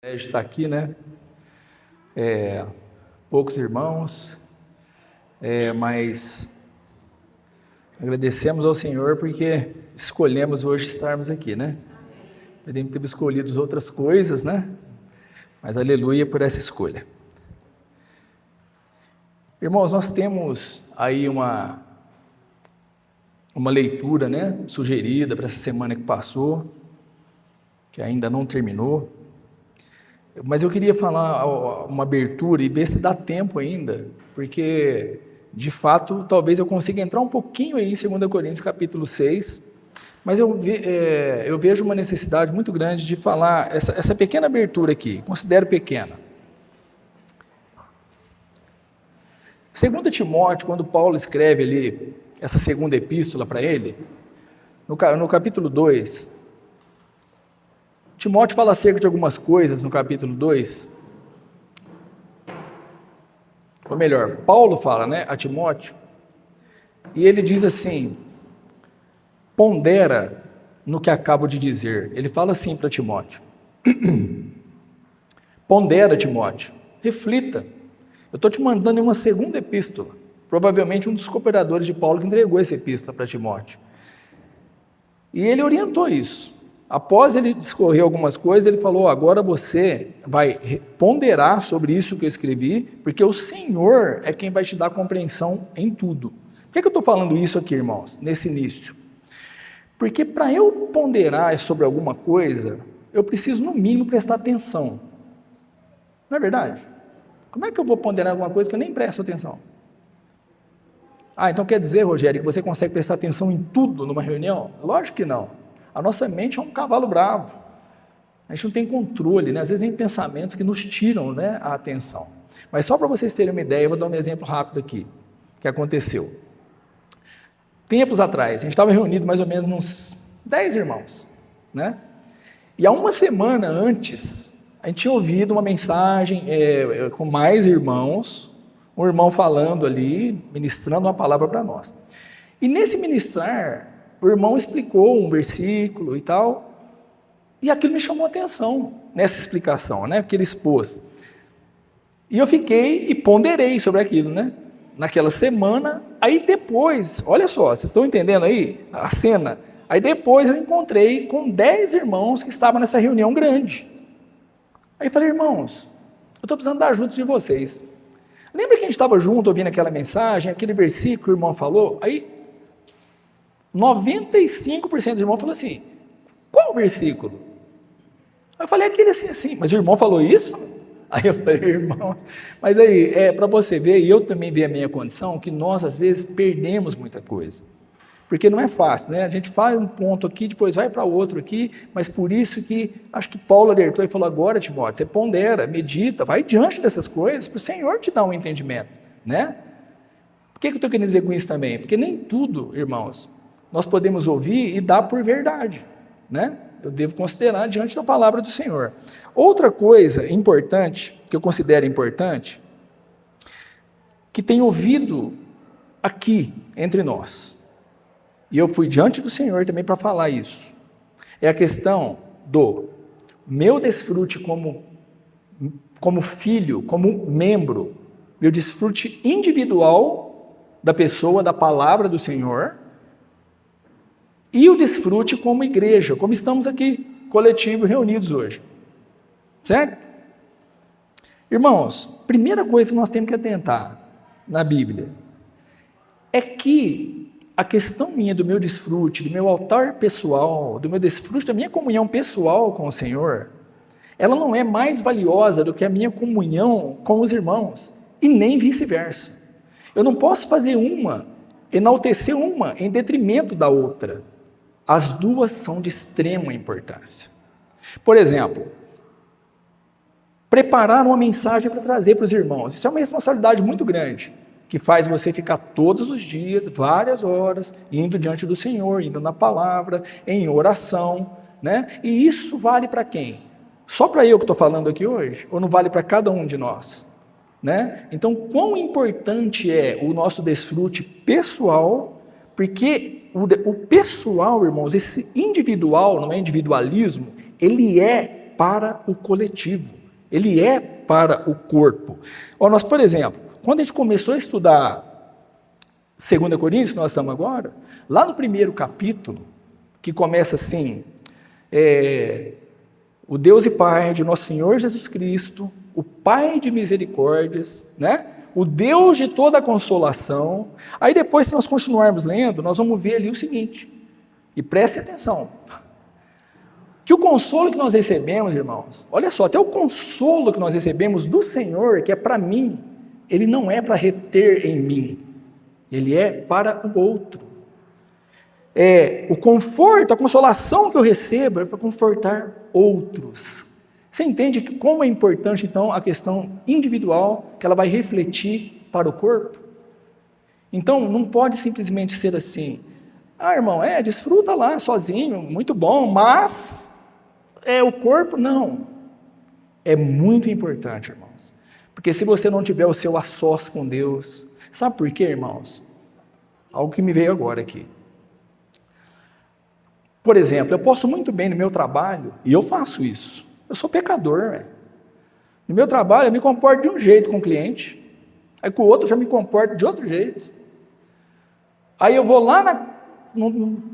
Está aqui, né? Poucos irmãos, mas agradecemos ao Senhor porque escolhemos hoje estarmos aqui, né? Podemos ter escolhido outras coisas, né? Mas aleluia por essa escolha. Irmãos, nós temos aí uma leitura, né? Sugerida para essa semana que passou, que ainda não terminou. Mas eu queria falar uma abertura e ver se dá tempo ainda, porque, de fato, talvez eu consiga entrar um pouquinho aí em 2 Coríntios capítulo 6, mas eu vejo uma necessidade muito grande de falar essa pequena abertura aqui, considero pequena. 2 Timóteo, quando Paulo escreve ali essa segunda epístola para ele, no capítulo 2, Timóteo fala acerca de algumas coisas no capítulo 2, ou melhor, Paulo fala, né, a Timóteo, e ele diz assim, pondera no que acabo de dizer. Ele fala assim para Timóteo, pondera, Timóteo, reflita, eu estou te mandando em uma segunda epístola, provavelmente um dos cooperadores de Paulo que entregou essa epístola para Timóteo, e ele orientou isso. Após ele discorrer algumas coisas, ele falou, agora você vai ponderar sobre isso que eu escrevi, porque o Senhor é quem vai te dar compreensão em tudo. Por que eu estou falando isso aqui, irmãos, nesse início? Porque para eu ponderar sobre alguma coisa, eu preciso, no mínimo, prestar atenção. Não é verdade? Como é que eu vou ponderar alguma coisa que eu nem presto atenção? Então quer dizer, Rogério, que você consegue prestar atenção em tudo numa reunião? Lógico que não. A nossa mente é um cavalo bravo, a gente não tem controle, né? Às vezes vem pensamentos que nos tiram, né, a atenção. Mas só para vocês terem uma ideia, eu vou dar um exemplo rápido aqui, que aconteceu. Tempos atrás, a gente estava reunido mais ou menos uns 10 irmãos, né? E há uma semana antes, a gente tinha ouvido uma mensagem com mais irmãos, um irmão falando ali, ministrando uma palavra para nós. E nesse ministrar, o irmão explicou um versículo e tal, e aquilo me chamou a atenção nessa explicação, né, que ele expôs. E eu fiquei e ponderei sobre aquilo, né, naquela semana. Aí depois, olha só, vocês estão entendendo aí a cena? Aí depois eu encontrei com 10 irmãos que estavam nessa reunião grande. Aí falei, irmãos, eu estou precisando da ajuda de vocês. Lembra que a gente estava junto ouvindo aquela mensagem, aquele versículo que o irmão falou? Aí 95% dos irmãos falou assim, qual o versículo? Aí eu falei, aquele assim, mas o irmão falou isso? Aí eu falei, irmãos, mas aí, para você ver, e eu também ver a minha condição, que nós às vezes perdemos muita coisa, porque não é fácil, né? A gente faz um ponto aqui, depois vai para outro aqui, mas por isso que, acho que Paulo alertou e falou, agora, Timóteo, você pondera, medita, vai diante dessas coisas, para o Senhor te dar um entendimento, né? Por que eu estou querendo dizer com isso também? Porque nem tudo, irmãos, nós podemos ouvir e dar por verdade, né? Eu devo considerar diante da palavra do Senhor. Outra coisa importante, que eu considero importante, que tem ouvido aqui entre nós, e eu fui diante do Senhor também para falar isso, é a questão do meu desfrute como filho, como membro, meu desfrute individual da pessoa, da palavra do Senhor, e o desfrute como igreja, como estamos aqui, coletivo, reunidos hoje. Certo? Irmãos, primeira coisa que nós temos que atentar na Bíblia é que a questão minha do meu desfrute, do meu altar pessoal, do meu desfrute da minha comunhão pessoal com o Senhor, ela não é mais valiosa do que a minha comunhão com os irmãos, e nem vice-versa. Eu não posso fazer enaltecer uma em detrimento da outra. As duas são de extrema importância. Por exemplo, preparar uma mensagem para trazer para os irmãos. Isso é uma responsabilidade muito grande, que faz você ficar todos os dias, várias horas, indo diante do Senhor, indo na palavra, em oração, né? E isso vale para quem? Só para eu que estou falando aqui hoje? Ou não vale para cada um de nós? Né? Então, quão importante é o nosso desfrute pessoal, porque o pessoal, irmãos, esse individual, não é individualismo, ele é para o coletivo, ele é para o corpo. Nós, por exemplo, quando a gente começou a estudar 2 Coríntios, nós estamos agora, lá no primeiro capítulo, que começa assim, o Deus e Pai de nosso Senhor Jesus Cristo, o Pai de misericórdias, né? O Deus de toda a consolação. Aí depois, se nós continuarmos lendo, nós vamos ver ali o seguinte, e preste atenção, que o consolo que nós recebemos, irmãos, olha só, até o consolo que nós recebemos do Senhor, que é para mim, ele não é para reter em mim, ele é para o outro. O conforto, a consolação que eu recebo é para confortar outros. Você entende que como é importante, então, a questão individual, que ela vai refletir para o corpo? Então, não pode simplesmente ser assim, irmão, desfruta lá sozinho, muito bom, mas o corpo, não. É muito importante, irmãos, porque se você não tiver o seu a sós com Deus, sabe por quê, irmãos? Algo que me veio agora aqui. Por exemplo, eu posso muito bem no meu trabalho, e eu faço isso, eu sou pecador, no meu trabalho eu me comporto de um jeito com o cliente, aí com o outro eu já me comporto de outro jeito, aí eu vou lá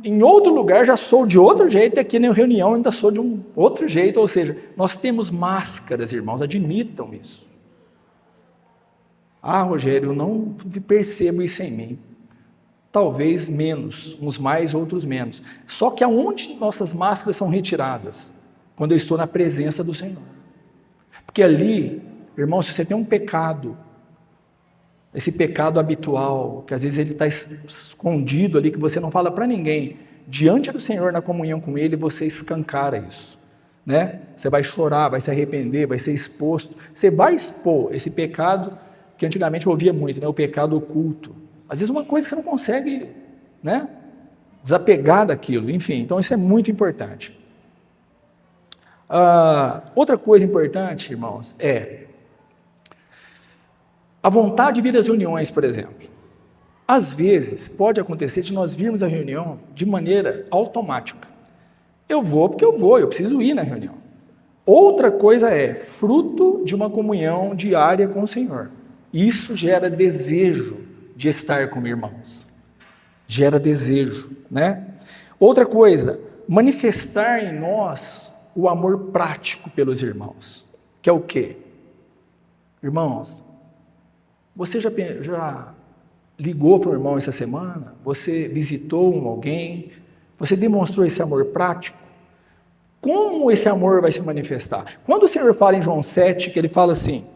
em outro lugar, já sou de outro jeito, e aqui na reunião ainda sou de um outro jeito, ou seja, nós temos máscaras, irmãos, admitam isso. Rogério, eu não percebo isso em mim. Talvez menos, uns mais, outros menos. Só que aonde nossas máscaras são retiradas? Quando eu estou na presença do Senhor. Porque ali, irmão, se você tem um pecado, esse pecado habitual, que às vezes ele está escondido ali, que você não fala para ninguém, diante do Senhor, na comunhão com Ele, você escancara isso. Né? Você vai chorar, vai se arrepender, vai ser exposto. Você vai expor esse pecado, que antigamente eu ouvia muito, né? O pecado oculto. Às vezes uma coisa que você não consegue, né, desapegar daquilo, enfim, então isso é muito importante. Outra coisa importante, irmãos, a vontade de vir às reuniões, por exemplo. Às vezes pode acontecer de nós virmos à reunião de maneira automática. Eu vou porque eu preciso ir na reunião. Outra coisa fruto de uma comunhão diária com o Senhor. Isso gera desejo de estar com irmãos, gera desejo, né? Outra coisa, manifestar em nós o amor prático pelos irmãos, que é o quê? Irmãos, você já ligou para o irmão essa semana? Você visitou alguém? Você demonstrou esse amor prático? Como esse amor vai se manifestar? Quando o Senhor fala em João 7, que ele fala assim,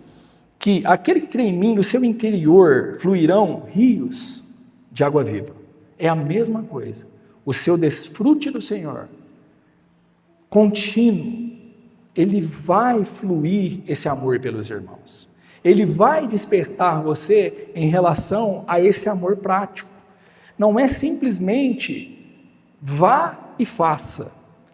que aquele que crê em mim, no seu interior fluirão rios de água viva. É a mesma coisa. O seu desfrute do Senhor, contínuo, ele vai fluir esse amor pelos irmãos. Ele vai despertar você em relação a esse amor prático. Não é simplesmente vá e faça.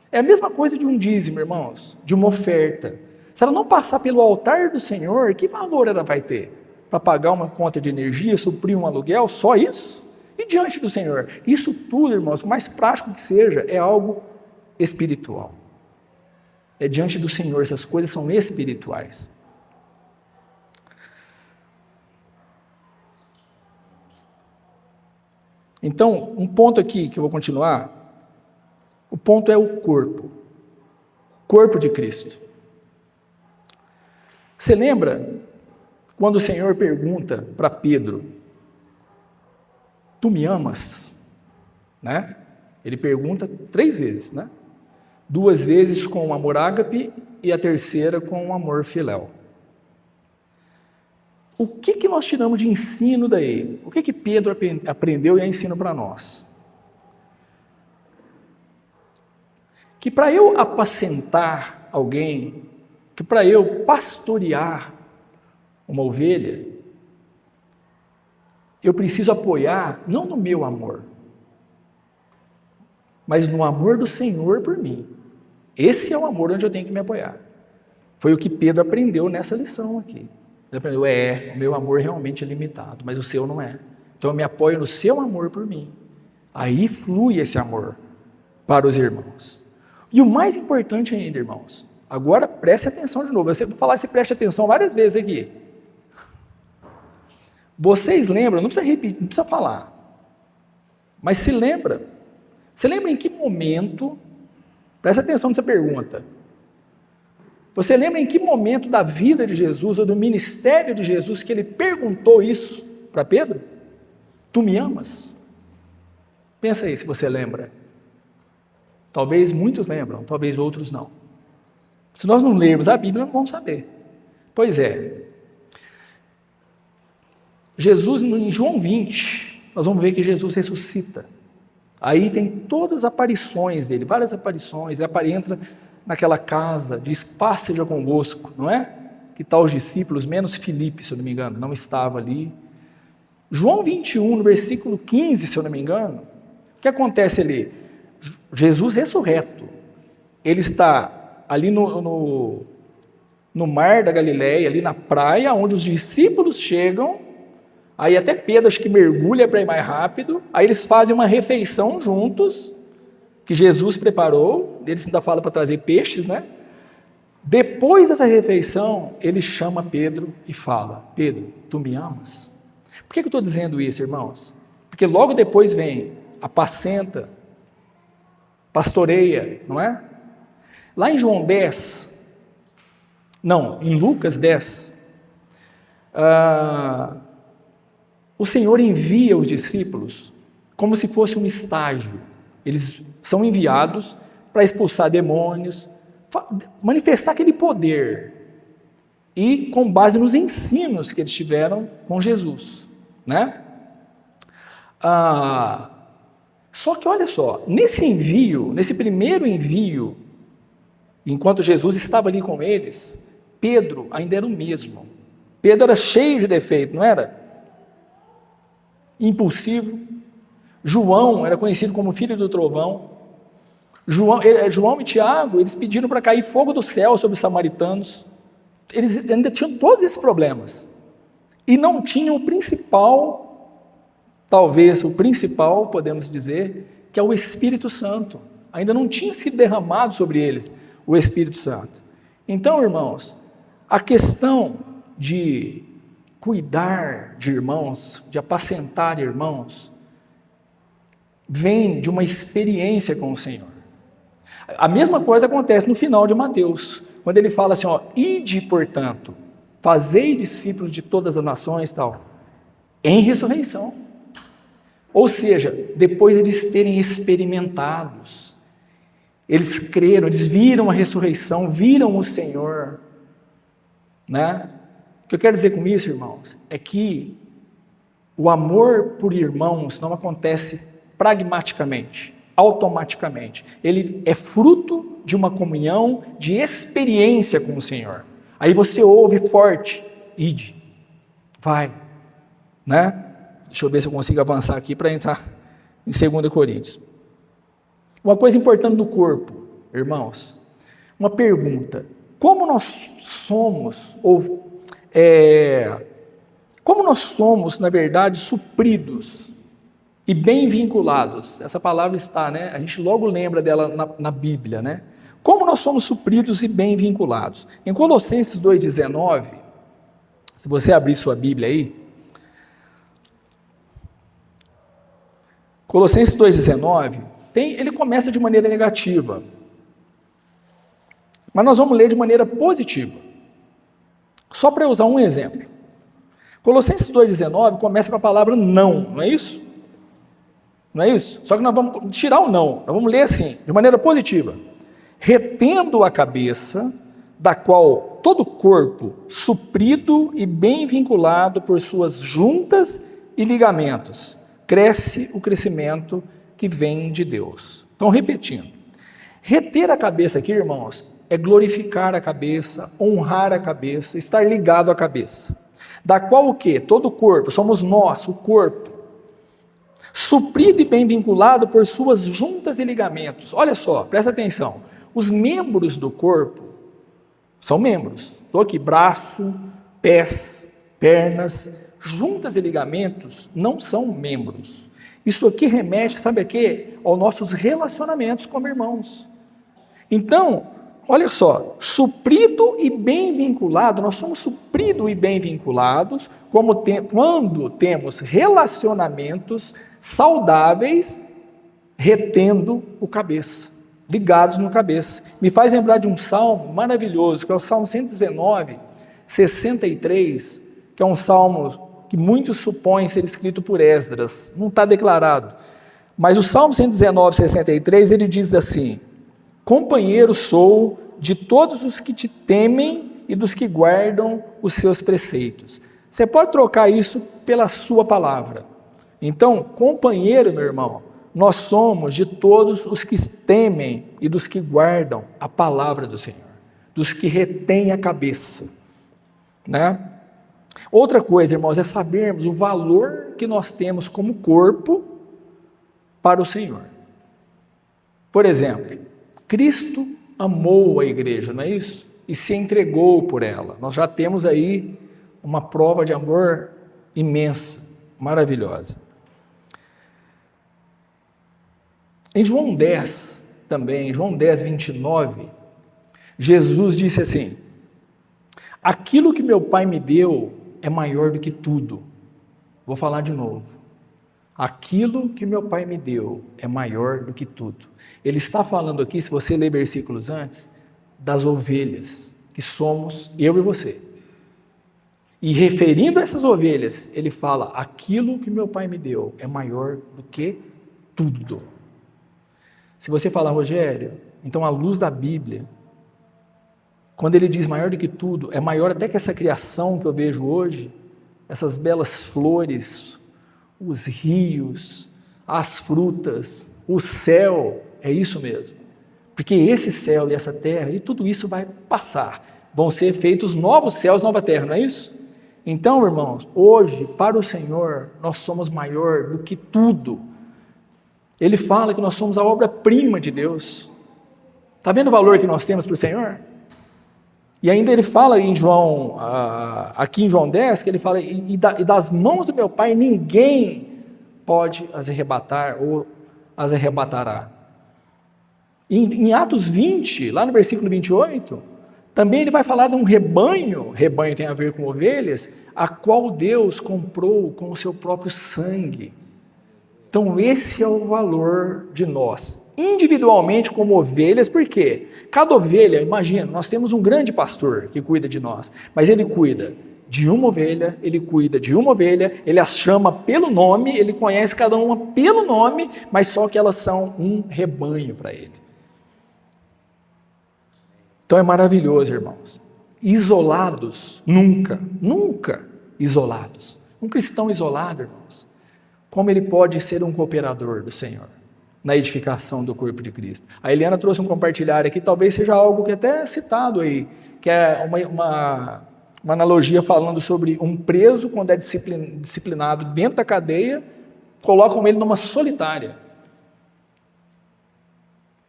É a mesma coisa de um dízimo, irmãos, de uma oferta. Se ela não passar pelo altar do Senhor, que valor ela vai ter? Para pagar uma conta de energia, suprir um aluguel, só isso? E diante do Senhor? Isso tudo, irmãos, por mais prático que seja, é algo espiritual. É diante do Senhor, essas coisas são espirituais. Então, um ponto aqui que eu vou continuar, o ponto é o corpo de Cristo. Você lembra quando o Senhor pergunta para Pedro, tu me amas? Né? Ele pergunta 3 vezes, né? 2 vezes com o amor ágape e a terceira com o amor filéu. O que nós tiramos de ensino daí? O que Pedro aprendeu e é ensino para nós? Que para eu apacentar alguém, que para eu pastorear uma ovelha, eu preciso apoiar, não no meu amor, mas no amor do Senhor por mim. Esse é o amor onde eu tenho que me apoiar. Foi o que Pedro aprendeu nessa lição aqui. Ele aprendeu, o meu amor realmente é limitado, mas o seu não é. Então eu me apoio no seu amor por mim. Aí flui esse amor para os irmãos. E o mais importante ainda, irmãos, Agora preste atenção de novo. Eu vou falar se preste atenção várias vezes aqui. Vocês lembram, não precisa repetir, não precisa falar. Mas se lembra. Você lembra em que momento, presta atenção nessa pergunta. Você lembra em que momento da vida de Jesus, ou do ministério de Jesus, que ele perguntou isso para Pedro? Tu me amas? Pensa aí se você lembra. Talvez muitos lembram, talvez outros não. Se nós não lermos a Bíblia, não vamos saber. Pois é. Jesus, em João 20, nós vamos ver que Jesus ressuscita. Aí tem todas as aparições dele, várias aparições. Ele entra naquela casa, diz, paz seja convosco, não é? Que tal os discípulos, menos Filipe, se eu não me engano, não estava ali. João 21, no versículo 15, se eu não me engano, o que acontece ali? Jesus ressurreto, ele está ali no mar da Galileia, ali na praia, onde os discípulos chegam, aí até Pedro acho que mergulha para ir mais rápido, aí eles fazem uma refeição juntos, que Jesus preparou, eles ainda falam para trazer peixes, né? Depois dessa refeição, ele chama Pedro e fala, Pedro, tu me amas? Por que eu estou dizendo isso, irmãos? Porque logo depois vem, apacenta, pastoreia, não é? Lá em João 10, não, em Lucas 10, o Senhor envia os discípulos como se fosse um estágio. Eles são enviados para expulsar demônios, manifestar aquele poder, e com base nos ensinos que eles tiveram com Jesus, né? Só que olha só, nesse envio, nesse primeiro envio, enquanto Jesus estava ali com eles, Pedro ainda era o mesmo. Pedro era cheio de defeito, não era? Impulsivo. João era conhecido como filho do trovão. João e Tiago, eles pediram para cair fogo do céu sobre os samaritanos. Eles ainda tinham todos esses problemas. E não tinham o principal, talvez o principal, podemos dizer, que é o Espírito Santo. Ainda não tinha sido derramado sobre eles o Espírito Santo. Então, irmãos, a questão de cuidar de irmãos, de apacentar irmãos, vem de uma experiência com o Senhor. A mesma coisa acontece no final de Mateus, quando ele fala assim, ide, portanto, fazei discípulos de todas as nações, tal, em ressurreição. Ou seja, depois eles terem experimentados, eles creram, eles viram a ressurreição, viram o Senhor, né? O que eu quero dizer com isso, irmãos, é que o amor por irmãos não acontece pragmaticamente, automaticamente. Ele é fruto de uma comunhão, de experiência com o Senhor. Aí você ouve forte, ide, vai, né? Deixa eu ver se eu consigo avançar aqui para entrar em 2 Coríntios. Uma coisa importante no corpo, irmãos, uma pergunta: como nós somos, na verdade, supridos e bem vinculados? Essa palavra está, né? A gente logo lembra dela na Bíblia, né? Como nós somos supridos e bem vinculados? Em Colossenses 2,19, se você abrir sua Bíblia aí, Colossenses 2,19, ele começa de maneira negativa, mas nós vamos ler de maneira positiva. Só para eu usar um exemplo. Colossenses 2,19 começa com a palavra não, não é isso? Não é isso? Só que nós vamos tirar o não, nós vamos ler assim, de maneira positiva. Retendo a cabeça, da qual todo o corpo, suprido e bem vinculado por suas juntas e ligamentos, cresce o crescimento que vem de Deus. Então, repetindo. Reter a cabeça aqui, irmãos, é glorificar a cabeça, honrar a cabeça, estar ligado à cabeça. Da qual o quê? Todo o corpo, somos nós, o corpo. Suprido e bem vinculado por suas juntas e ligamentos. Olha só, presta atenção. Os membros do corpo são membros. Estou aqui, braço, pés, pernas, juntas e ligamentos não são membros. Isso aqui remete, sabe a quê? Aos nossos relacionamentos como irmãos. Então, Olha só, suprido e bem vinculado, nós somos supridos e bem vinculados quando temos relacionamentos saudáveis, retendo o cabeça, ligados no cabeça. Me faz lembrar de um salmo maravilhoso, que é o Salmo 119, 63, que é um salmo que muitos supõem ser escrito por Esdras, não está declarado. Mas o Salmo 119, 63, ele diz assim: companheiro sou de todos os que te temem e dos que guardam os seus preceitos. Você pode trocar isso pela sua palavra. Então, companheiro, meu irmão, nós somos de todos os que temem e dos que guardam a palavra do Senhor, dos que retêm a cabeça, né? Outra coisa, irmãos, é sabermos o valor que nós temos como corpo para o Senhor. Por exemplo, Cristo amou a igreja, não é isso? E se entregou por ela. Nós já temos aí uma prova de amor imensa, maravilhosa. Em João 10, também, João 10, 29, Jesus disse assim: aquilo que meu Pai me deu é maior do que tudo. Vou falar de novo. Aquilo que meu Pai me deu é maior do que tudo. Ele está falando aqui, se você ler versículos antes, das ovelhas, que somos eu e você. E referindo a essas ovelhas, ele fala: aquilo que meu Pai me deu é maior do que tudo. Se você falar, Rogério, então à luz da Bíblia, quando ele diz maior do que tudo, é maior até que essa criação que eu vejo hoje, essas belas flores, os rios, as frutas, o céu, é isso mesmo. Porque esse céu e essa terra, e tudo isso vai passar. Vão ser feitos novos céus, nova terra, não é isso? Então, irmãos, hoje, para o Senhor, nós somos maior do que tudo. Ele fala que nós somos a obra-prima de Deus. Está vendo o valor que nós temos para o Senhor? E ainda ele fala em João, aqui em João 10, que ele fala: e das mãos do meu Pai ninguém pode as arrebatar ou as arrebatará. Em Atos 20, lá no versículo 28, também ele vai falar de um rebanho tem a ver com ovelhas, a qual Deus comprou com o seu próprio sangue. Então esse é o valor de nós, individualmente como ovelhas, porque cada ovelha, imagina, nós temos um grande pastor que cuida de nós, mas ele cuida de uma ovelha, ele as chama pelo nome, ele conhece cada uma pelo nome, mas só que elas são um rebanho para ele. Então é maravilhoso, irmãos. Isolados, nunca isolados. Um cristão isolado, irmãos, como ele pode ser um cooperador do Senhor na edificação do corpo de Cristo? A Eliana trouxe um compartilhar aqui, talvez seja algo que até é citado aí, que é uma analogia falando sobre um preso, quando é disciplinado dentro da cadeia, colocam ele numa solitária.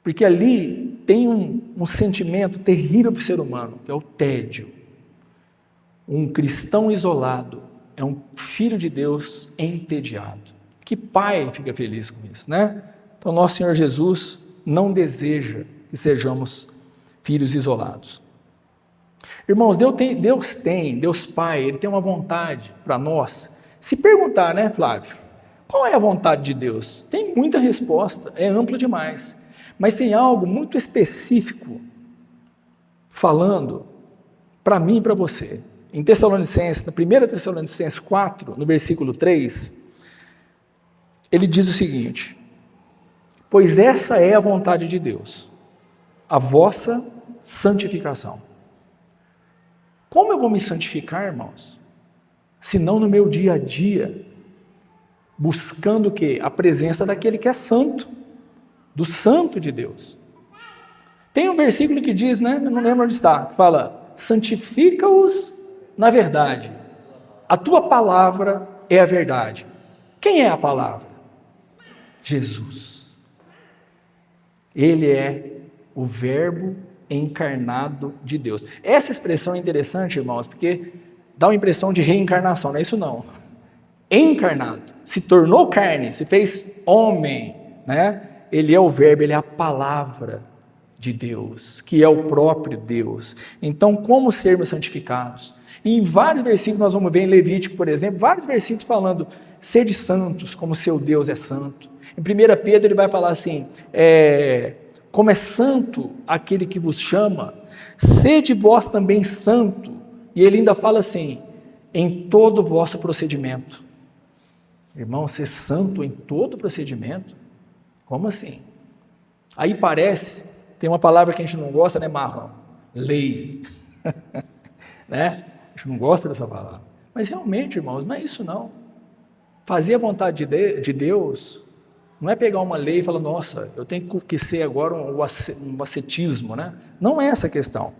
Porque ali tem um sentimento terrível para o ser humano, que é o tédio. Um cristão isolado é um filho de Deus entediado. Que pai fica feliz com isso, né? Então, nosso Senhor Jesus não deseja que sejamos filhos isolados. Irmãos, Deus Pai, Ele tem uma vontade para nós. Se perguntar, né, Flávio, qual é a vontade de Deus? Tem muita resposta, é ampla demais. Mas tem algo muito específico falando para mim e para você. Em Tessalonicenses, na 1 Tessalonicenses 4, no versículo 3, ele diz o seguinte: pois essa é a vontade de Deus, a vossa santificação. Como eu vou me santificar, irmãos? Se não no meu dia a dia, buscando o quê? A presença daquele que é santo, do santo de Deus. Tem um versículo que diz, né? Eu não lembro onde está, que fala: santifica-os na verdade. A tua palavra é a verdade. Quem é a palavra? Jesus. Ele é o verbo encarnado de Deus. Essa expressão é interessante, irmãos, porque dá uma impressão de reencarnação, não é isso não. Encarnado, se tornou carne, se fez homem, né? Ele é o verbo, ele é a palavra de Deus, que é o próprio Deus. Então, como sermos santificados? E em vários versículos, nós vamos ver em Levítico, por exemplo, vários versículos falando, sede santos, como seu Deus é santo. Em 1 Pedro ele vai falar assim, como é santo aquele que vos chama, sede vós também santo. E ele ainda fala assim, em todo o vosso procedimento. Irmão, ser santo em todo procedimento? Como assim? Aí parece, tem uma palavra que a gente não gosta, né, Marlon? Lei. Né? A gente não gosta dessa palavra. Mas realmente, irmãos, não é isso não. Fazer a vontade de Deus não é pegar uma lei e falar, nossa, eu tenho que ser agora um ascetismo, né? Não é essa a questão.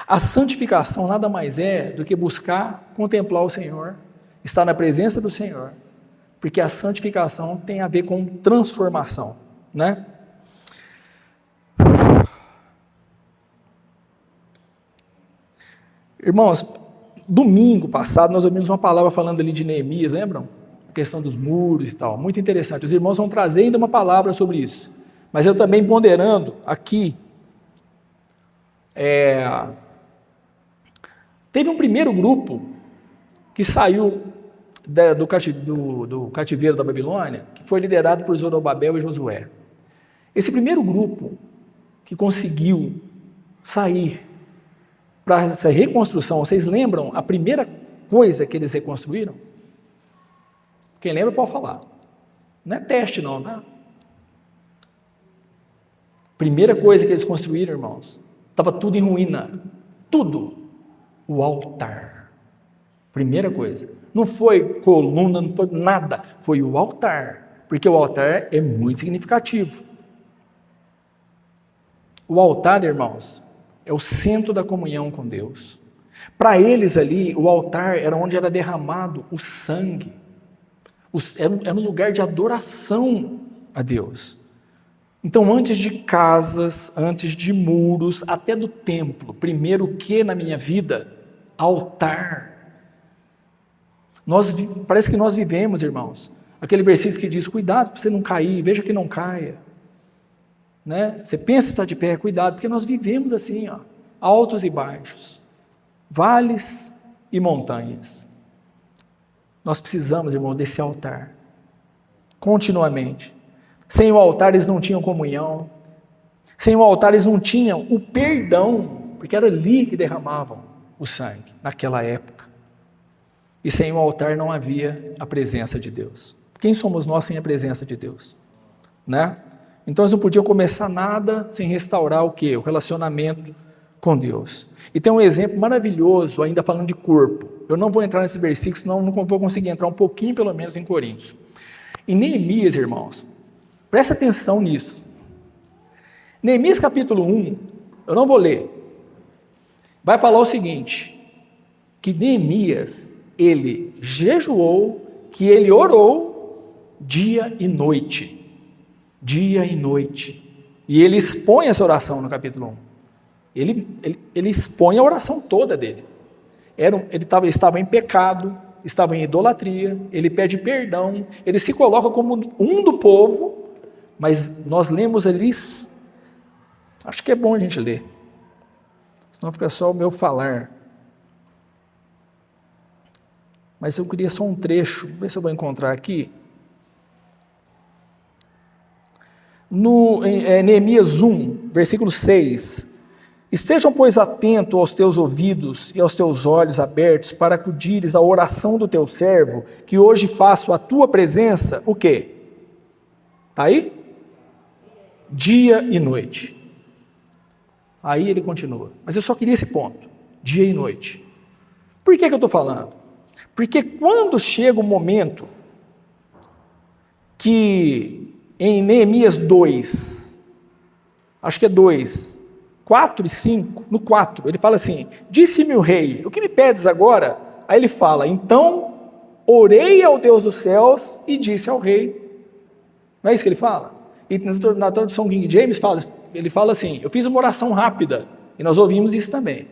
A santificação nada mais é do que buscar contemplar o Senhor, estar na presença do Senhor, porque a santificação tem a ver com transformação, né? Irmãos, domingo passado nós ouvimos uma palavra falando ali de Neemias, lembram? A questão dos muros e tal, muito interessante. Os irmãos vão trazendo uma palavra sobre isso, mas eu também ponderando aqui, teve um primeiro grupo que saiu do cativeiro da Babilônia, que foi liderado por Zorobabel e Josué. Esse primeiro grupo que conseguiu sair para essa reconstrução, vocês lembram a primeira coisa que eles reconstruíram? Quem lembra pode falar. Não é teste não, tá? Primeira coisa que eles construíram, irmãos, estava tudo em ruína. Tudo. O altar. Primeira coisa. Não foi coluna, não foi nada. Foi o altar. Porque o altar é muito significativo. O altar, irmãos, é o centro da comunhão com Deus. Para eles ali, o altar era onde era derramado o sangue. Era um lugar de adoração a Deus. Então, antes de casas, antes de muros, até do templo, primeiro o que na minha vida? Altar. Parece que nós vivemos, irmãos, aquele versículo que diz, cuidado para você não cair, veja que não caia. Né? Você pensa estar de pé, cuidado, porque nós vivemos assim, ó, altos e baixos, vales e montanhas. Nós precisamos, irmão, desse altar, continuamente. Sem o altar eles não tinham comunhão, sem o altar eles não tinham o perdão, porque era ali que derramavam o sangue, naquela época. E sem o altar não havia a presença de Deus. Quem somos nós sem a presença de Deus? Né? Então eles não podiam começar nada sem restaurar o quê? O relacionamento com Deus. E tem um exemplo maravilhoso, ainda falando de corpo. Eu não vou entrar nesse versículo, senão não vou conseguir entrar um pouquinho, pelo menos, em Coríntios. Em Neemias, irmãos, presta atenção nisso. Neemias capítulo 1, eu não vou ler, vai falar o seguinte, que Neemias, ele jejuou, que ele orou dia e noite. Dia e noite. E ele expõe essa oração no capítulo 1. Ele expõe a oração toda dele. Ele estava em pecado, estava em idolatria, ele pede perdão, ele se coloca como um do povo, mas nós lemos ali, acho que é bom a gente ler, senão fica só o meu falar. Mas eu queria só um trecho, ver se eu vou encontrar aqui. Em Neemias 1, versículo 6, estejam, pois, atentos aos teus ouvidos e aos teus olhos abertos para acudires à oração do teu servo, que hoje faço a tua presença, o quê? Está aí? Dia e noite. Aí ele continua, mas eu só queria esse ponto, dia e noite. Por que eu estou falando? Porque quando chega o momento que em Neemias 2, acho que é 2, 4 e 5, no 4, ele fala assim, disse-me o rei, o que me pedes agora? Aí ele fala, então orei ao Deus dos céus e disse ao rei. Não é isso que ele fala? E na tradução King James, ele fala assim, eu fiz uma oração rápida, e nós ouvimos isso também.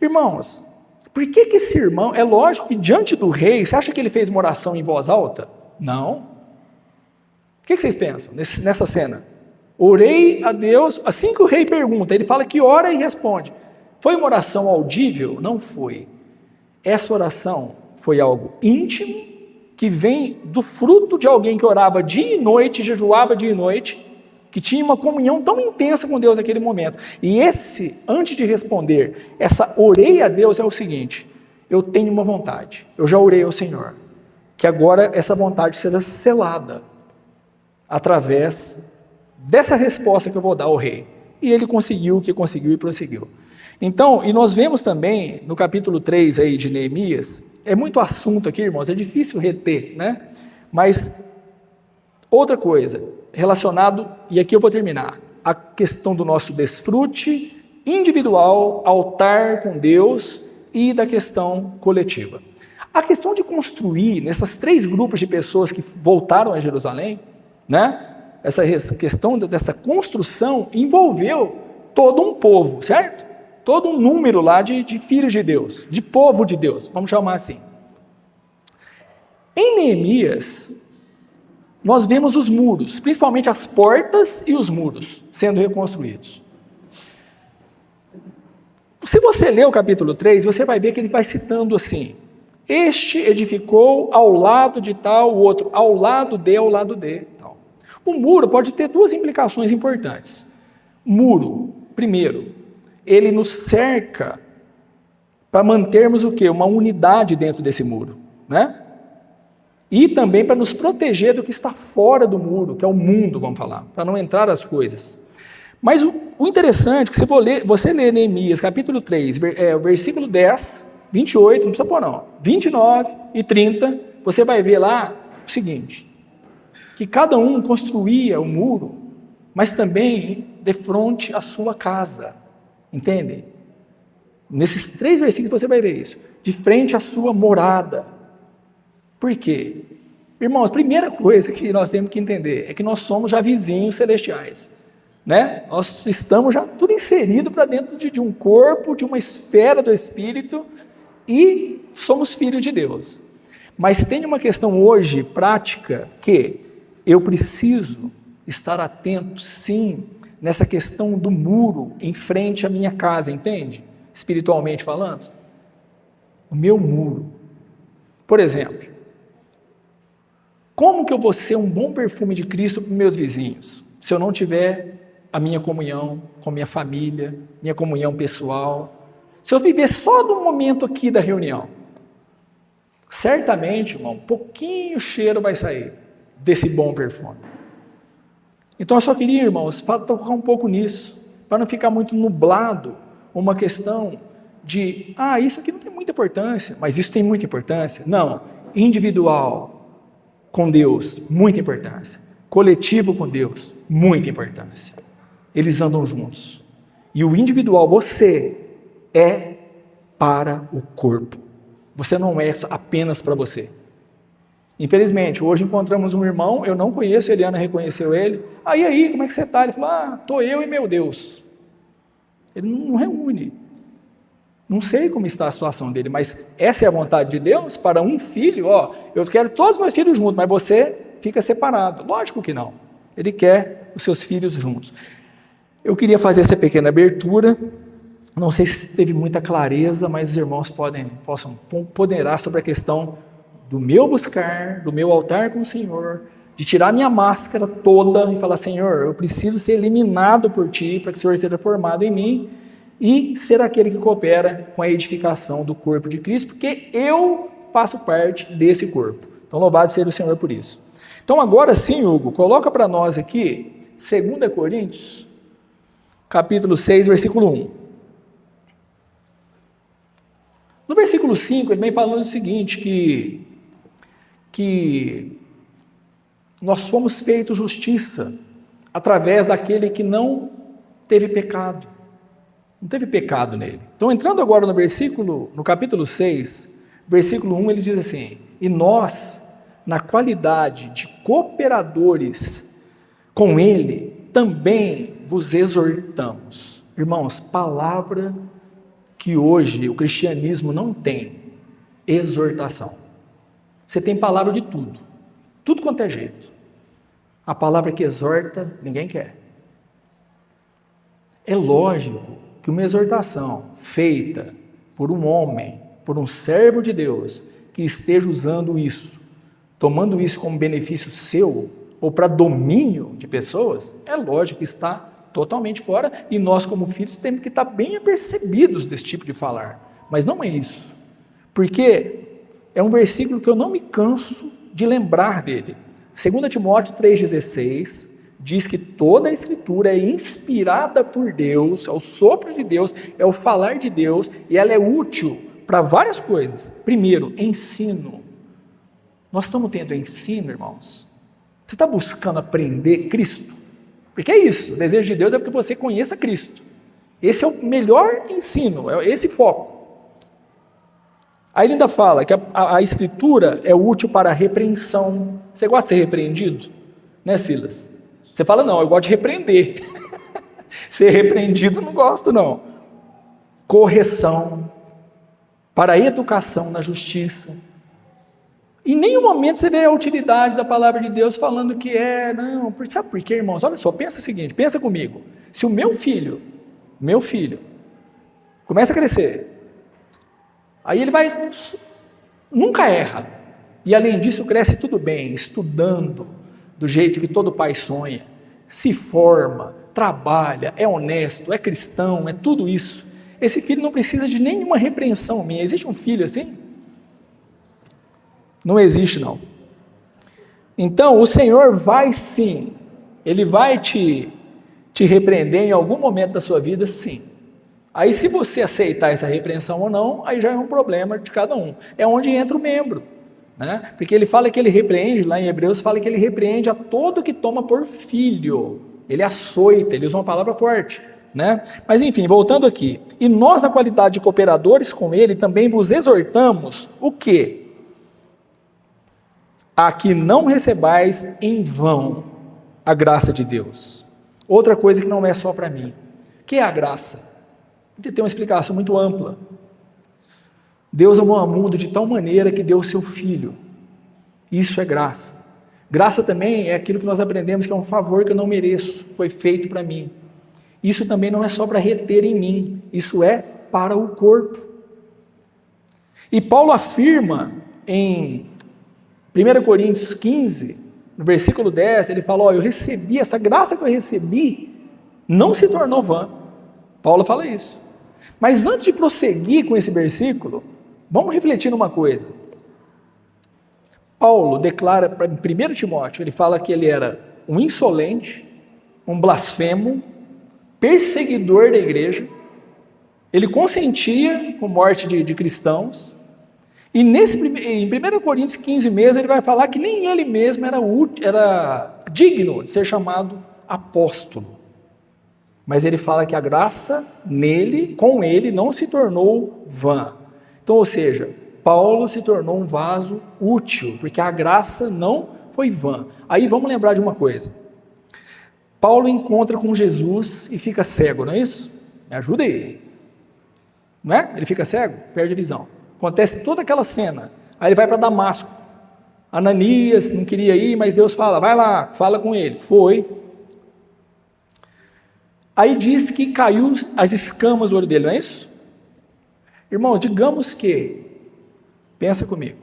Irmãos, por que esse irmão, é lógico que diante do rei, você acha que ele fez uma oração em voz alta? Não. O que vocês pensam nessa cena? Orei a Deus, assim que o rei pergunta, ele fala que ora e responde. Foi uma oração audível? Não foi. Essa oração foi algo íntimo, que vem do fruto de alguém que orava dia e noite, jejuava dia e noite, que tinha uma comunhão tão intensa com Deus naquele momento. E esse, antes de responder, essa orei a Deus é o seguinte: eu tenho uma vontade, eu já orei ao Senhor, que agora essa vontade será selada através dessa resposta que eu vou dar ao rei. E ele conseguiu o que conseguiu e prosseguiu. Então, e nós vemos também no capítulo 3 aí de Neemias, é muito assunto aqui, irmãos, é difícil reter, né? Mas outra coisa, relacionado, e aqui eu vou terminar, a questão do nosso desfrute individual, altar com Deus e da questão coletiva. A questão de construir, nessas 3 grupos de pessoas que voltaram a Jerusalém, né? Essa questão dessa construção envolveu todo um povo, certo? Todo um número lá de filhos de Deus, de povo de Deus, vamos chamar assim. Em Neemias, nós vemos os muros, principalmente as portas e os muros, sendo reconstruídos. Se você ler o capítulo 3, você vai ver que ele vai citando assim: este edificou ao lado de tal, o outro ao lado de, tal. O muro pode ter 2 implicações importantes. Muro, primeiro, ele nos cerca para mantermos o quê? Uma unidade dentro desse muro, né? E também para nos proteger do que está fora do muro, que é o mundo, vamos falar, para não entrar as coisas. Mas o interessante é que se você ler Neemias, capítulo 3, versículo 10, 28, não precisa pôr não, 29 e 30, você vai ver lá o seguinte: que cada um construía o muro, mas também de frente à sua casa. Entende? Nesses 3 versículos você vai ver isso. De frente à sua morada. Por quê? Irmãos, a primeira coisa que nós temos que entender é que nós somos já vizinhos celestiais. Né? Nós estamos já tudo inserido para dentro de um corpo, de uma esfera do Espírito, e somos filhos de Deus. Mas tem uma questão hoje prática que eu preciso estar atento, sim, nessa questão do muro em frente à minha casa, entende? Espiritualmente falando. O meu muro. Por exemplo, como que eu vou ser um bom perfume de Cristo para os meus vizinhos, se eu não tiver a minha comunhão com minha família, minha comunhão pessoal, se eu viver só do momento aqui da reunião? Certamente, irmão, pouquinho cheiro vai sair desse bom perfume. Então eu só queria, irmãos, tocar um pouco nisso, para não ficar muito nublado uma questão de, isso aqui não tem muita importância, mas isso tem muita importância. Não, individual com Deus, muita importância. Coletivo com Deus, muita importância. Eles andam juntos. E o individual, você é para o corpo. Você não é apenas para você. Infelizmente, hoje encontramos um irmão, eu não conheço, a Eliana reconheceu ele. Aí, como é que você está? Ele falou, estou eu e meu Deus. Ele não reúne. Não sei como está a situação dele, mas essa é a vontade de Deus para um filho. Eu quero todos os meus filhos juntos, mas você fica separado. Lógico que não. Ele quer os seus filhos juntos. Eu queria fazer essa pequena abertura. Não sei se teve muita clareza, mas os irmãos possam ponderar sobre a questão do meu buscar, do meu altar com o Senhor, de tirar minha máscara toda e falar, Senhor, eu preciso ser eliminado por Ti, para que o Senhor seja formado em mim, e ser aquele que coopera com a edificação do corpo de Cristo, porque eu faço parte desse corpo. Então, louvado seja o Senhor por isso. Então, agora sim, Hugo, coloca para nós aqui, 2 Coríntios, capítulo 6, versículo 1. No versículo 5, ele vem falando o seguinte, que nós fomos feitos justiça através daquele que não teve pecado. Não teve pecado nele. Então, entrando agora no capítulo 6, versículo 1, ele diz assim, e nós, na qualidade de cooperadores com ele, também vos exortamos. Irmãos, palavra que hoje o cristianismo não tem, exortação. Você tem palavra de tudo quanto é jeito. A palavra que exorta, ninguém quer. É lógico que uma exortação feita por um homem, por um servo de Deus, que esteja usando isso, tomando isso como benefício seu, ou para domínio de pessoas, é lógico que está totalmente fora, e nós como filhos temos que estar bem apercebidos desse tipo de falar. Mas não é isso, porque é um versículo que eu não me canso de lembrar dele. 2 Timóteo 3,16 diz que toda a Escritura é inspirada por Deus, é o sopro de Deus, é o falar de Deus, e ela é útil para várias coisas. Primeiro, ensino. Nós estamos tendo ensino, irmãos. Você está buscando aprender Cristo? Porque é isso, o desejo de Deus é que você conheça Cristo. Esse é o melhor ensino, é esse foco. Aí ele ainda fala que a Escritura é útil para a repreensão. Você gosta de ser repreendido? Né, Silas? Você fala, não, eu gosto de repreender. Ser repreendido não gosto, não. Correção, para a educação na justiça. Em nenhum momento você vê a utilidade da palavra de Deus falando que não, sabe por quê, irmãos? Olha só, pensa o seguinte, pensa comigo. Se o meu filho, começa a crescer, aí ele nunca erra, e além disso cresce tudo bem, estudando, do jeito que todo pai sonha, se forma, trabalha, é honesto, é cristão, é tudo isso. Esse filho não precisa de nenhuma repreensão minha. Existe um filho assim? Não existe, não. Então, o Senhor vai sim, Ele vai te repreender em algum momento da sua vida, sim. Aí, se você aceitar essa repreensão ou não, aí já é um problema de cada um. É onde entra o membro, né? Porque ele fala que ele repreende, lá em Hebreus, fala que ele repreende a todo que toma por filho. Ele açoita, ele usa uma palavra forte, né? Mas enfim, voltando aqui. E nós, na qualidade de cooperadores com ele, também vos exortamos o quê? A que não recebais em vão a graça de Deus. Outra coisa que não é só para mim. O que é a graça? Podia ter uma explicação muito ampla. Deus amou o mundo de tal maneira que deu o seu Filho. Isso é graça. Graça também é aquilo que nós aprendemos que é um favor que eu não mereço, foi feito para mim. Isso também não é só para reter em mim, isso é para o corpo. E Paulo afirma em 1 Coríntios 15, no versículo 10, ele fala, eu recebi, essa graça que eu recebi, não se tornou vã. Paulo fala isso. Mas antes de prosseguir com esse versículo, vamos refletir numa coisa. Paulo declara em 1 Timóteo, ele fala que ele era um insolente, um blasfemo, perseguidor da igreja, ele consentia com morte de cristãos, e em 1 Coríntios 15 mesmo, ele vai falar que nem ele mesmo era digno de ser chamado apóstolo. Mas ele fala que a graça nele, com ele, não se tornou vã. Então, ou seja, Paulo se tornou um vaso útil, porque a graça não foi vã. Aí vamos lembrar de uma coisa. Paulo encontra com Jesus e fica cego, não é isso? Me ajuda aí. Não é? Ele fica cego, perde a visão. Acontece toda aquela cena. Aí ele vai para Damasco. Ananias não queria ir, mas Deus fala, vai lá, fala com ele. Foi. Aí diz que caiu as escamas do olho dele, não é isso? Irmão, digamos que, pensa comigo,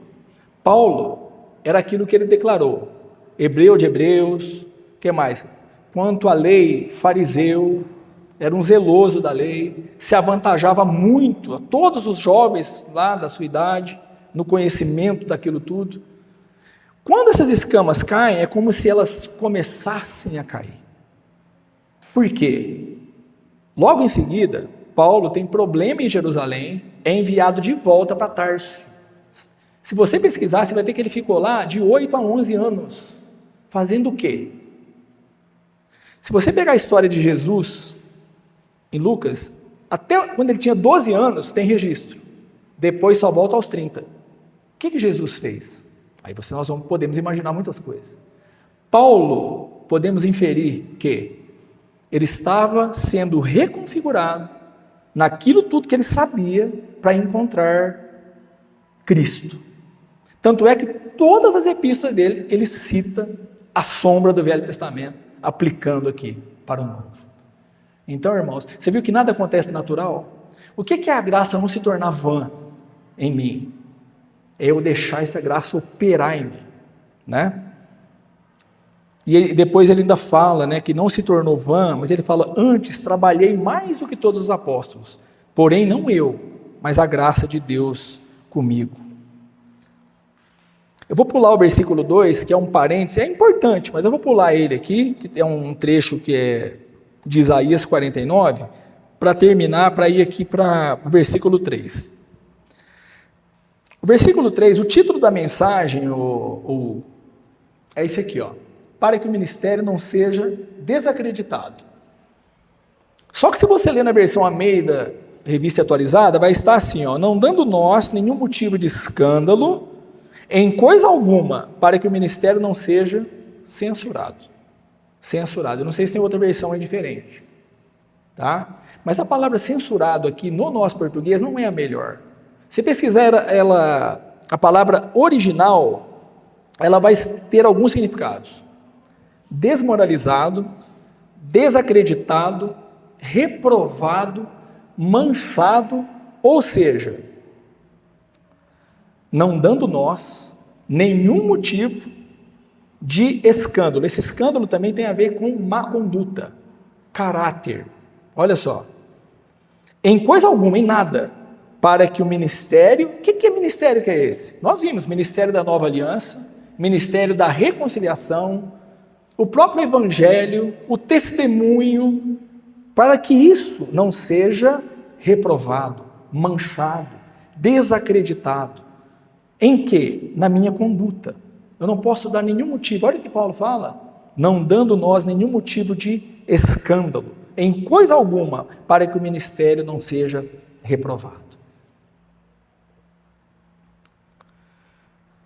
Paulo era aquilo que ele declarou, hebreu de hebreus, o que mais? Quanto à lei, fariseu, era um zeloso da lei, se avantajava muito a todos os jovens lá da sua idade, no conhecimento daquilo tudo. Quando essas escamas caem, é como se elas começassem a cair. Por quê? Logo em seguida, Paulo tem problema em Jerusalém, é enviado de volta para Tarso. Se você pesquisar, você vai ver que ele ficou lá de 8 a 11 anos, fazendo o quê? Se você pegar a história de Jesus, em Lucas, até quando ele tinha 12 anos, tem registro. Depois só volta aos 30. O que Jesus fez? Aí nós podemos imaginar muitas coisas. Paulo, podemos inferir que ele estava sendo reconfigurado naquilo tudo que ele sabia para encontrar Cristo. Tanto é que todas as epístolas dele, ele cita a sombra do Velho Testamento, aplicando aqui para o Novo. Então, irmãos, você viu que nada acontece natural? O que é a graça não se tornar vã em mim? É eu deixar essa graça operar em mim, né? E depois ele ainda fala, né, que não se tornou vã, mas ele fala, antes trabalhei mais do que todos os apóstolos, porém não eu, mas a graça de Deus comigo. Eu vou pular o versículo 2, que é um parêntese, é importante, mas eu vou pular ele aqui, que é um trecho que é de Isaías 49, para terminar, para ir aqui para o versículo 3. O versículo 3, o título da mensagem é esse aqui, ó, para que o ministério não seja desacreditado. Só que se você ler na versão Almeida, revista atualizada, vai estar assim, ó, não dando nós nenhum motivo de escândalo, em coisa alguma, para que o ministério não seja censurado. Censurado. Eu não sei se tem outra versão aí diferente. Tá? Mas a palavra censurado aqui no nosso português não é a melhor. Se pesquisar a palavra original, ela vai ter alguns significados. Desmoralizado, desacreditado, reprovado, manchado, ou seja, não dando nós nenhum motivo de escândalo. Esse escândalo também tem a ver com má conduta, caráter. Olha só. Em coisa alguma, em nada, para que o ministério... O que é ministério que é esse? Nós vimos ministério da nova aliança, ministério da reconciliação, o próprio evangelho, o testemunho, para que isso não seja reprovado, manchado, desacreditado. Em que? Na minha conduta. Eu não posso dar nenhum motivo. Olha o que Paulo fala. Não dando nós nenhum motivo de escândalo, em coisa alguma, para que o ministério não seja reprovado.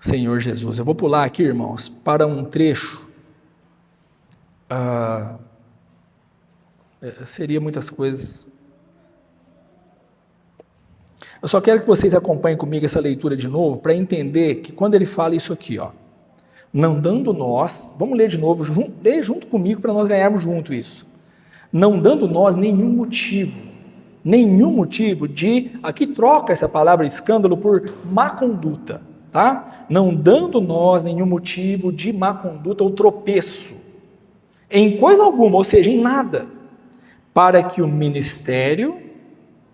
Senhor Jesus, eu vou pular aqui, irmãos, para um trecho. Seria muitas coisas. Eu só quero que vocês acompanhem comigo essa leitura de novo, para entender que quando ele fala isso aqui, ó, não dando nós, vamos ler de novo, lê junto comigo para nós ganharmos junto isso. Não dando nós nenhum motivo de, aqui troca essa palavra escândalo por má conduta, tá? Não dando nós nenhum motivo de má conduta ou tropeço, em coisa alguma, ou seja, em nada, para que o ministério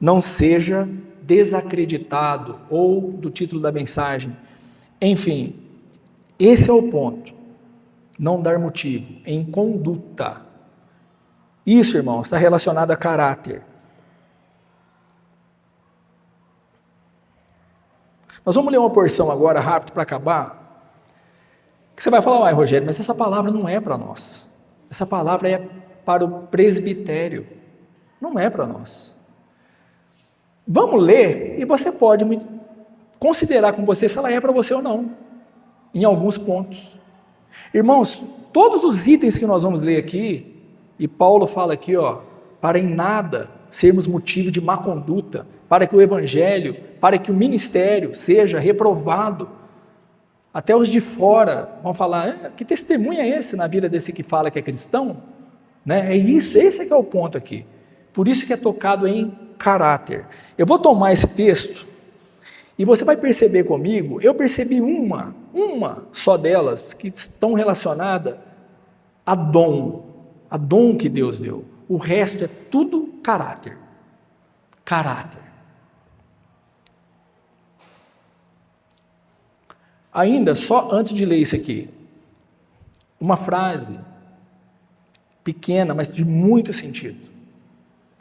não seja desacreditado, ou do título da mensagem. Enfim, esse é o ponto. Não dar motivo, em conduta. Isso, irmão, está relacionado a caráter. Nós vamos ler uma porção agora, rápido, para acabar. Que você vai falar, uai, Rogério, mas essa palavra não é para nós. Essa palavra é para o presbitério. Não é para nós. Vamos ler e você pode considerar com você se ela é para você ou não, em alguns pontos. Irmãos, todos os itens que nós vamos ler aqui, e Paulo fala aqui, ó, para em nada sermos motivo de má conduta, para que o evangelho, para que o ministério seja reprovado. Até os de fora vão falar, que testemunho é esse na vida desse que fala que é cristão? Né? É isso, esse é que é o ponto aqui. Por isso que é tocado em caráter. Eu vou tomar esse texto e você vai perceber comigo, eu percebi uma só delas que estão relacionada a dom que Deus deu. O resto é tudo caráter. Caráter. Ainda, só antes de ler isso aqui, uma frase pequena, mas de muito sentido,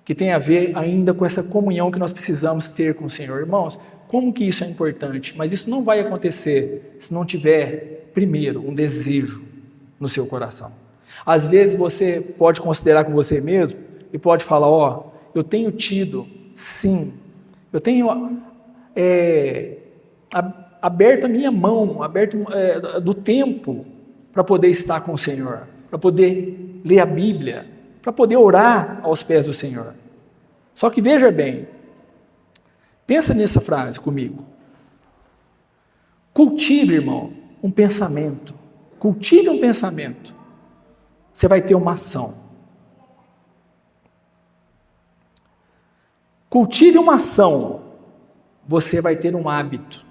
que tem a ver ainda com essa comunhão que nós precisamos ter com o Senhor. Irmãos, como que isso é importante? Mas isso não vai acontecer se não tiver, primeiro, um desejo no seu coração. Às vezes você pode considerar com você mesmo e pode falar, ó, eu tenho tido, sim, eu tenho aberto a minha mão, do tempo para poder estar com o Senhor, para poder ler a Bíblia, para poder orar aos pés do Senhor. Só que veja bem, pensa nessa frase comigo. Cultive, irmão, um pensamento. Cultive um pensamento. Você vai ter uma ação. Cultive uma ação, você vai ter um hábito.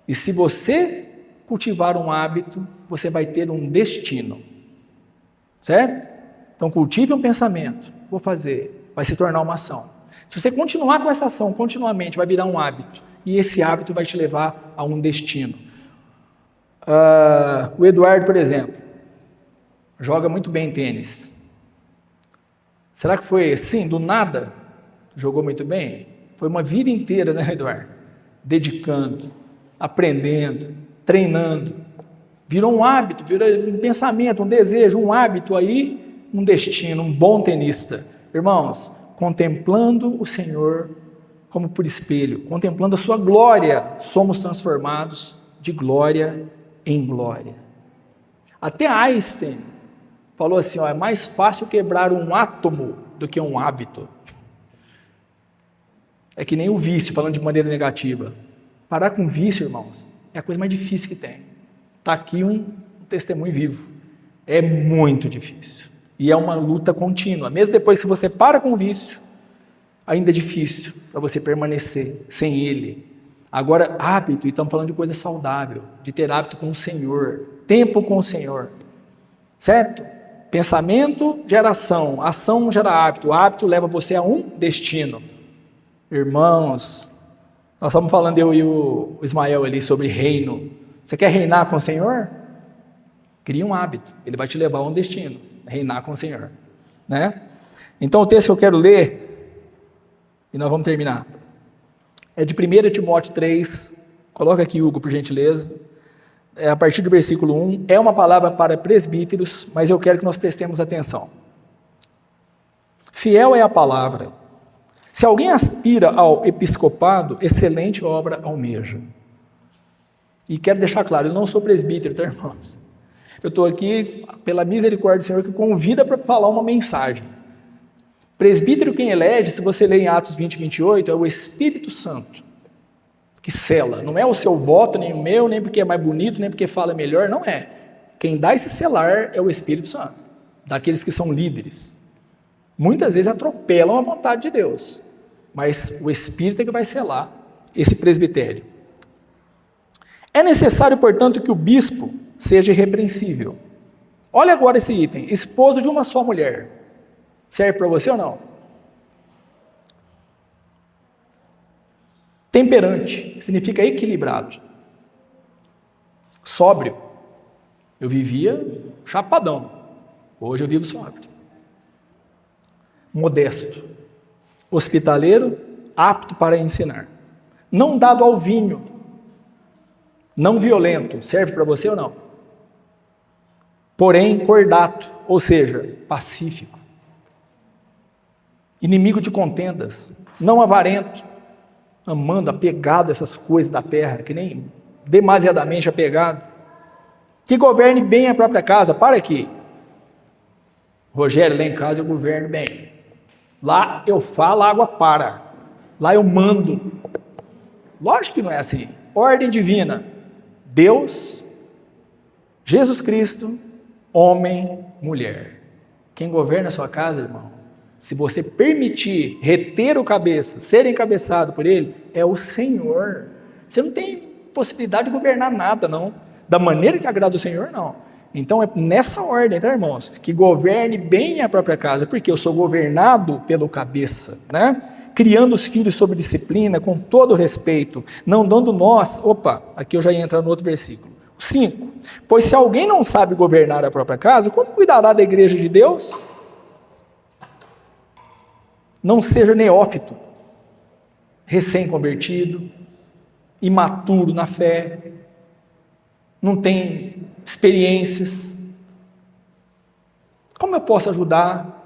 E se você cultivar um hábito, você vai ter um destino. Certo? Então cultive um pensamento, vou fazer, vai se tornar uma ação. Se você continuar com essa ação continuamente, vai virar um hábito. E esse hábito vai te levar a um destino. O Eduardo, por exemplo, joga muito bem tênis. Será que foi assim, do nada? Jogou muito bem? Foi uma vida inteira, né, Eduardo? Dedicando, aprendendo, treinando. Virou um hábito, virou um pensamento, um desejo, um hábito aí, um destino, um bom tenista. Irmãos, contemplando o Senhor como por espelho, contemplando a sua glória, somos transformados de glória em glória. Até Einstein falou assim, é mais fácil quebrar um átomo do que um hábito. É que nem o vício, falando de maneira negativa. Parar com vício, irmãos, é a coisa mais difícil que tem. Está aqui um testemunho vivo. É muito difícil. E é uma luta contínua. Mesmo depois que você para com o vício, ainda é difícil para você permanecer sem ele. Agora, hábito, e estamos falando de coisa saudável, de ter hábito com o Senhor, tempo com o Senhor. Certo? Pensamento gera ação gera hábito, o hábito leva você a um destino. Irmãos, nós estamos falando eu e o Ismael ali sobre reino. Você quer reinar com o Senhor? Cria um hábito, ele vai te levar a um destino, reinar com o Senhor, né? Então o texto que eu quero ler, e nós vamos terminar, é de 1 Timóteo 3, coloca aqui, Hugo, por gentileza, a partir do versículo 1, é uma palavra para presbíteros, mas eu quero que nós prestemos atenção. Fiel é a palavra. Se alguém aspira ao episcopado, excelente obra almeja. E quero deixar claro, eu não sou presbítero, tá, irmãos? Eu estou aqui, pela misericórdia do Senhor, que convida para falar uma mensagem. Presbítero quem elege, se você ler em Atos 20, 28, é o Espírito Santo, que sela. Não é o seu voto, nem o meu, nem porque é mais bonito, nem porque fala melhor, não é. Quem dá esse selar é o Espírito Santo, daqueles que são líderes. Muitas vezes atropelam a vontade de Deus, mas o Espírito é que vai selar esse presbitério. É necessário, portanto, que o bispo seja irrepreensível. Olha agora esse item, esposo de uma só mulher. Serve para você ou não? Temperante, significa equilibrado. Sóbrio. Eu vivia chapadão, hoje eu vivo sóbrio. Modesto. Hospitaleiro, apto para ensinar. Não dado ao vinho. Não violento, serve para você ou não? Porém, cordato, ou seja, pacífico. Inimigo de contendas, não avarento, amando, apegado a essas coisas da terra, que nem demasiadamente apegado. Que governe bem a própria casa, para aqui. Rogério, lá em casa eu governo bem. Lá eu falo, a água para. Lá eu mando. Lógico que não é assim. Ordem divina. Deus, Jesus Cristo, homem, mulher. Quem governa a sua casa, irmão, se você permitir reter o cabeça, ser encabeçado por ele, é o Senhor. Você não tem possibilidade de governar nada, não. Da maneira que agrada o Senhor, não. Então é nessa ordem, tá, irmãos? Que governe bem a própria casa, porque eu sou governado pelo cabeça, né? Criando os filhos sob disciplina, com todo respeito, não dando nós. Opa, aqui eu já ia entrar no outro versículo. 5. Pois se alguém não sabe governar a própria casa, como cuidará da igreja de Deus? Não seja neófito, recém-convertido, imaturo na fé, não tem experiências. Como eu posso ajudar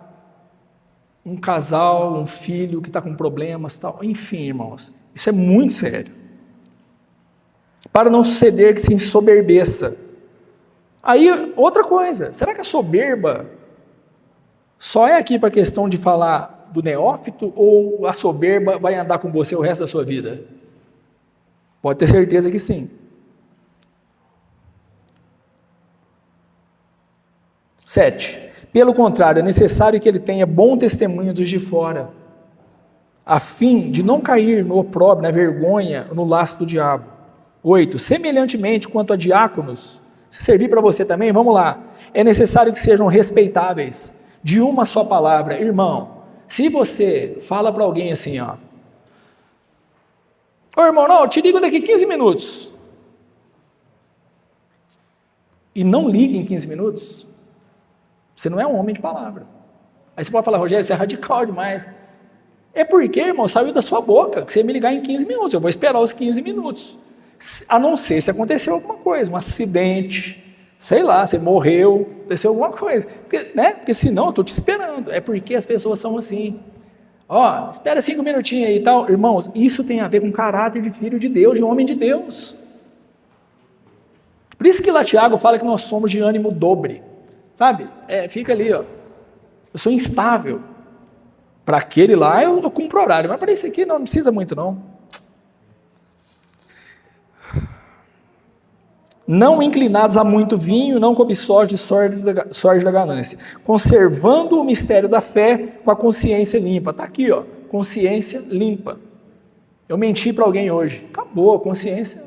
um casal, um filho que está com problemas, tal? Enfim, irmãos, isso é muito sério. Para não suceder que se ensoberbeça. Aí, outra coisa, será que a soberba só é aqui para a questão de falar do neófito, ou a soberba vai andar com você o resto da sua vida? Pode ter certeza que sim. 7. Pelo contrário, é necessário que ele tenha bom testemunho dos de fora. a fim de não cair no opróbrio, na vergonha, no laço do diabo. 8. Semelhantemente, quanto a diáconos, se servir para você também, vamos lá, é necessário que sejam respeitáveis, de uma só palavra. Irmão, se você fala para alguém assim, ó, ô irmão, não, eu te ligo daqui 15 minutos, e não liga em 15 minutos, você não é um homem de palavra. Aí você pode falar, Rogério, você é radical demais. É porque, irmão, saiu da sua boca, que você ia me ligar em 15 minutos, eu vou esperar os 15 minutos. A não ser se aconteceu alguma coisa, um acidente, sei lá, você morreu, aconteceu alguma coisa. Porque senão eu estou te esperando. É porque as pessoas são assim. Ó, espera 5 minutinhos aí e tal. Irmãos, isso tem a ver com caráter de filho de Deus, de homem de Deus. Por isso que lá Tiago fala que nós somos de ânimo dobre. Sabe? Fica ali, ó. Eu sou instável. Para aquele lá eu cumpro horário, mas para esse aqui não precisa muito não. Não inclinados a muito vinho, não cobiçosos de sorte da ganância, conservando o mistério da fé com a consciência limpa. Está aqui, ó, consciência limpa. Eu menti para alguém hoje, acabou a consciência,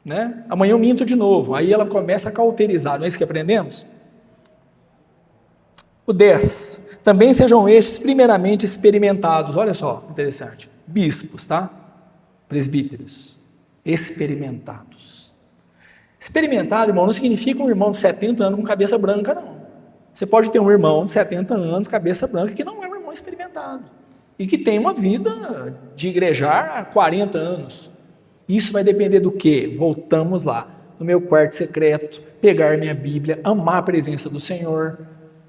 né? Amanhã eu minto de novo, aí ela começa a cauterizar, não é isso que aprendemos? O 10. Também sejam estes primeiramente experimentados, olha só, interessante, bispos, tá? Presbíteros, experimentados. Experimentado, irmão, não significa um irmão de 70 anos com cabeça branca, não. Você pode ter um irmão de 70 anos, cabeça branca, que não é um irmão experimentado. E que tem uma vida de igrejar há 40 anos. Isso vai depender do quê? Voltamos lá, no meu quarto secreto, pegar minha Bíblia, amar a presença do Senhor,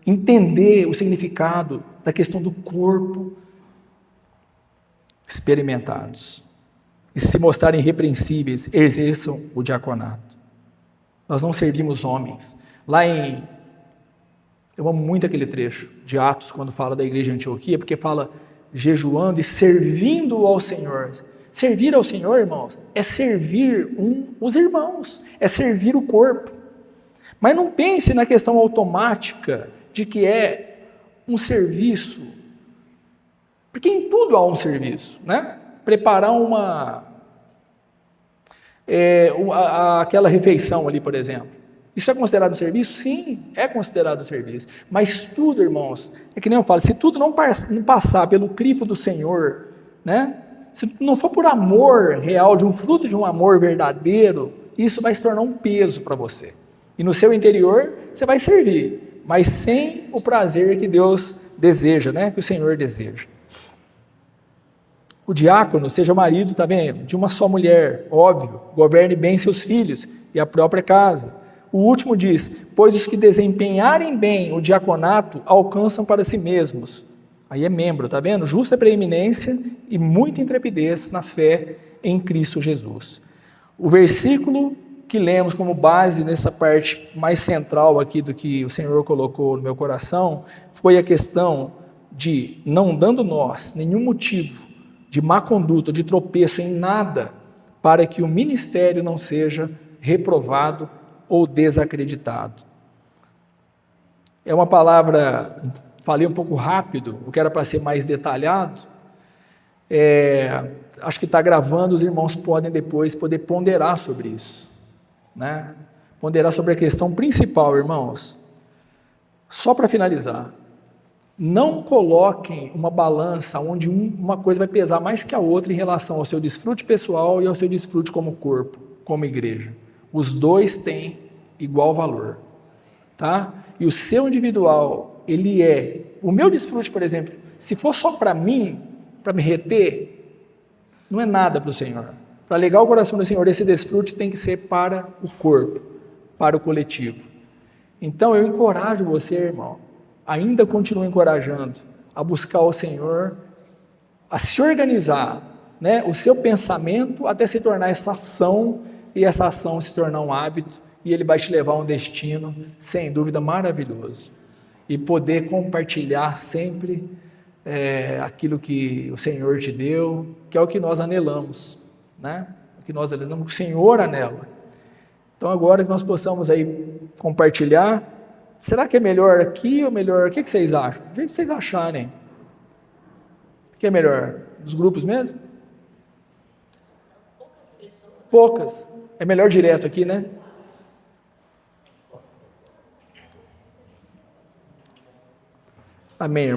entender o significado da questão do corpo. Experimentados. E se mostrarem irrepreensíveis, exerçam o diaconato. Nós não servimos homens. Eu amo muito aquele trecho de Atos, quando fala da igreja de Antioquia, porque fala jejuando e servindo ao Senhor. Servir ao Senhor, irmãos, é servir os irmãos, é servir o corpo. Mas não pense na questão automática de que é um serviço, porque em tudo há um serviço, né? Preparar aquela refeição ali, por exemplo. Isso é considerado serviço? Sim, é considerado serviço. Mas tudo, irmãos, é que nem eu falo, se tudo não passar pelo crivo do Senhor, né? Se não for por amor real, de um fruto de um amor verdadeiro, isso vai se tornar um peso para você. E no seu interior, você vai servir, mas sem o prazer que Deus deseja, né? Que o Senhor deseja. O diácono seja marido, tá vendo? De uma só mulher, óbvio, governe bem seus filhos e a própria casa. O último diz, pois os que desempenharem bem o diaconato alcançam para si mesmos. Aí é membro, tá vendo? Justa preeminência e muita intrepidez na fé em Cristo Jesus. O versículo que lemos como base nessa parte mais central aqui do que o Senhor colocou no meu coração, foi a questão de, não dando nós nenhum motivo de má conduta, de tropeço em nada, para que o ministério não seja reprovado ou desacreditado. É uma palavra, falei um pouco rápido, o que era para ser mais detalhado, acho que está gravando, os irmãos podem depois poder ponderar sobre isso, né? Ponderar sobre a questão principal, irmãos. Só para finalizar, não coloquem uma balança onde uma coisa vai pesar mais que a outra em relação ao seu desfrute pessoal e ao seu desfrute como corpo, como igreja. Os dois têm igual valor, tá? E o seu individual, o meu desfrute, por exemplo, se for só para mim, para me reter, não é nada para o Senhor. Para alegar o coração do Senhor, esse desfrute tem que ser para o corpo, para o coletivo. Então eu encorajo você, irmão, ainda continuo encorajando a buscar o Senhor, a se organizar, né, o seu pensamento até se tornar essa ação, e essa ação se tornar um hábito, e ele vai te levar a um destino, sem dúvida, maravilhoso. E poder compartilhar sempre aquilo que o Senhor te deu, que é o que nós anelamos, né? O que nós anelamos, que o Senhor anela. Então agora que nós possamos aí compartilhar, será que é melhor aqui ou melhor, o que vocês acham? Do jeito que vocês acharem. O que é melhor? Dos grupos mesmo? Poucas. É melhor direto aqui, né? Amém, irmão.